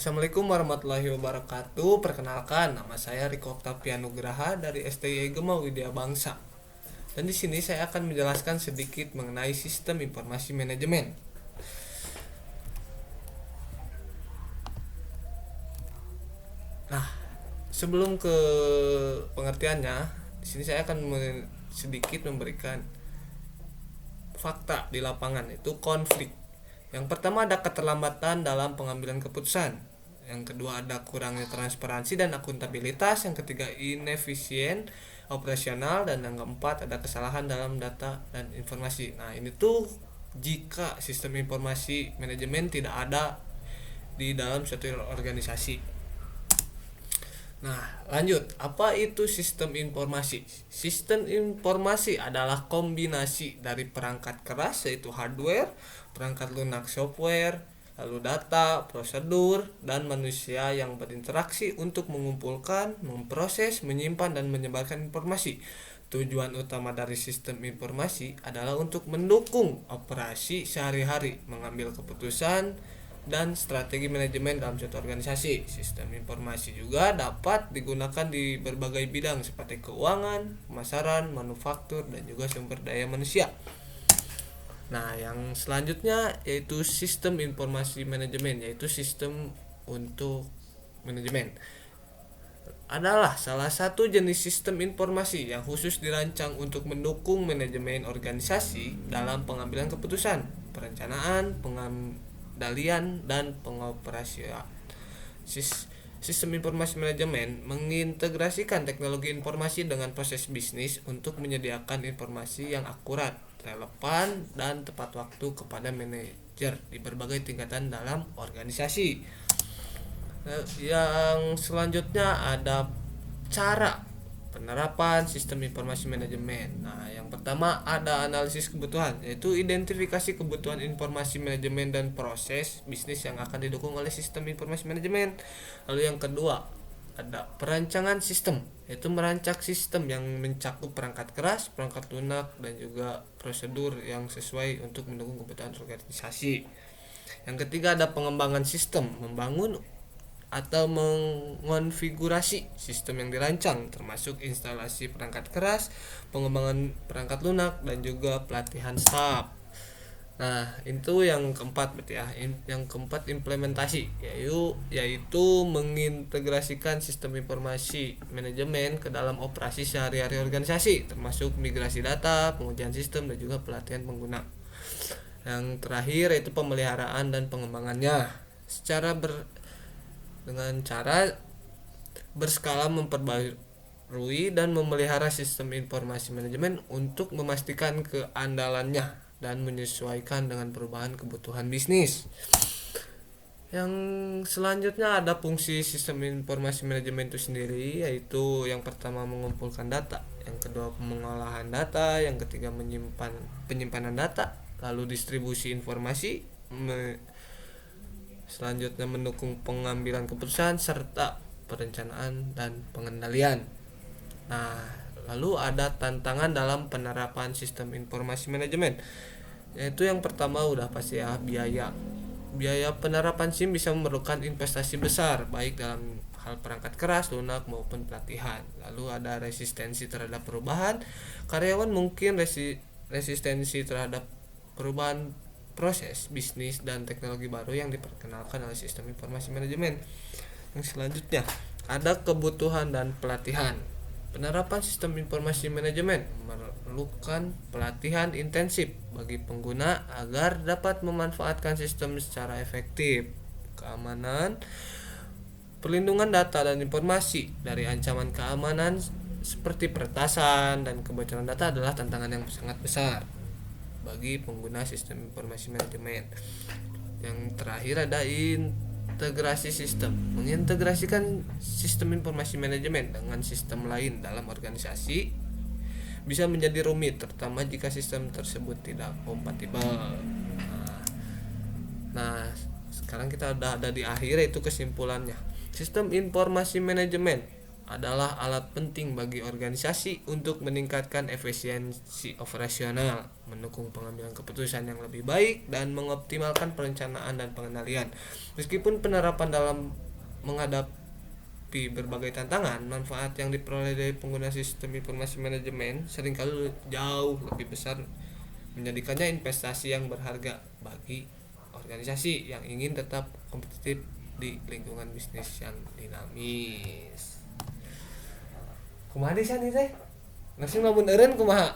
Assalamualaikum warahmatullahi wabarakatuh. Perkenalkan, nama saya Riko Octavian Nugraha dari STI Gema Widya Bangsa. Dan di sini saya akan menjelaskan sedikit mengenai sistem informasi manajemen. Nah, sebelum ke pengertiannya, di sini saya akan sedikit memberikan fakta di lapangan, itu konflik. Yang pertama ada keterlambatan dalam pengambilan keputusan. Yang kedua ada kurangnya transparansi dan akuntabilitas. Yang ketiga inefisien operasional, dan yang keempat ada kesalahan dalam data dan informasi. Nah, ini tuh jika sistem informasi manajemen tidak ada di dalam suatu organisasi. Nah, lanjut. Apa itu sistem informasi? Sistem informasi adalah kombinasi dari perangkat keras yaitu hardware, perangkat lunak software, lalu data, prosedur, dan manusia yang berinteraksi untuk mengumpulkan, memproses, menyimpan, dan menyebarkan informasi. Tujuan utama dari sistem informasi adalah untuk mendukung operasi sehari-hari, mengambil keputusan, dan strategi manajemen dalam suatu organisasi. Sistem informasi juga dapat digunakan di berbagai bidang seperti keuangan, pemasaran, manufaktur, dan juga sumber daya manusia. Nah, yang selanjutnya yaitu sistem informasi manajemen, yaitu sistem untuk manajemen. Adalah salah satu jenis sistem informasi yang khusus dirancang untuk mendukung manajemen organisasi dalam pengambilan keputusan, perencanaan, pengendalian, dan pengoperasian. Sistem informasi manajemen mengintegrasikan teknologi informasi dengan proses bisnis untuk menyediakan informasi yang akurat, relevan, dan tepat waktu kepada manajer di berbagai tingkatan dalam organisasi. Yang selanjutnya ada cara penerapan sistem informasi manajemen. Nah, yang pertama ada analisis kebutuhan, yaitu identifikasi kebutuhan informasi manajemen dan proses bisnis yang akan didukung oleh sistem informasi manajemen. Lalu yang kedua ada perancangan sistem, yaitu merancang sistem yang mencakup perangkat keras, perangkat lunak, dan juga prosedur yang sesuai untuk mendukung kebutuhan organisasi. Yang ketiga ada pengembangan sistem, membangun atau mengonfigurasi sistem yang dirancang, termasuk instalasi perangkat keras, pengembangan perangkat lunak, dan juga pelatihan staf. Nah, itu yang keempat berarti ya. Yang keempat implementasi, yaitu mengintegrasikan sistem informasi manajemen ke dalam operasi sehari-hari organisasi, termasuk migrasi data, pengujian sistem, dan juga pelatihan pengguna. Yang terakhir yaitu pemeliharaan dan pengembangannya dengan cara berskala memperbarui dan memelihara sistem informasi manajemen untuk memastikan keandalannya dan menyesuaikan dengan perubahan kebutuhan bisnis. Yang selanjutnya ada fungsi sistem informasi manajemen itu sendiri, yaitu yang pertama mengumpulkan data, yang kedua pengolahan data, yang ketiga penyimpanan data, lalu distribusi informasi, selanjutnya mendukung pengambilan keputusan serta perencanaan dan pengendalian. Nah, lalu ada tantangan dalam penerapan sistem informasi manajemen, yaitu yang pertama udah pasti ya, biaya penerapan SIM bisa memerlukan investasi besar baik dalam hal perangkat keras, lunak, maupun pelatihan. Lalu ada resistensi terhadap perubahan, karyawan mungkin resistensi terhadap perubahan proses bisnis dan teknologi baru yang diperkenalkan oleh sistem informasi manajemen. Yang selanjutnya ada kebutuhan dan pelatihan. Penerapan sistem informasi manajemen memerlukan pelatihan intensif bagi pengguna agar dapat memanfaatkan sistem secara efektif. Keamanan, perlindungan data dan informasi dari ancaman keamanan seperti peretasan dan kebocoran data adalah tantangan yang sangat besar bagi pengguna sistem informasi manajemen. Yang terakhir ada integrasi sistem. Mengintegrasikan sistem informasi manajemen dengan sistem lain dalam organisasi bisa menjadi rumit, terutama jika sistem tersebut tidak kompatibel. Nah, sekarang kita udah ada di akhir, yaitu kesimpulannya. Sistem informasi manajemen adalah alat penting bagi organisasi untuk meningkatkan efisiensi operasional, mendukung pengambilan keputusan yang lebih baik, dan mengoptimalkan perencanaan dan pengendalian. Meskipun penerapan dalam menghadapi berbagai tantangan, manfaat yang diperoleh dari penggunaan sistem informasi manajemen seringkali jauh lebih besar, menjadikannya investasi yang berharga bagi organisasi yang ingin tetap kompetitif di lingkungan bisnis yang dinamis. Kumaha deui nih teh? Nasi lamun eureun kumaha?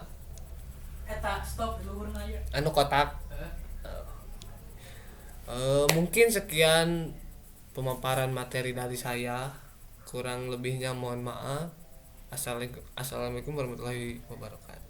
Eta stop di luhurna ya. Anu kotak. Mungkin sekian pemaparan materi dari saya. Kurang lebihnya mohon maaf. Assalamualaikum warahmatullahi wabarakatuh.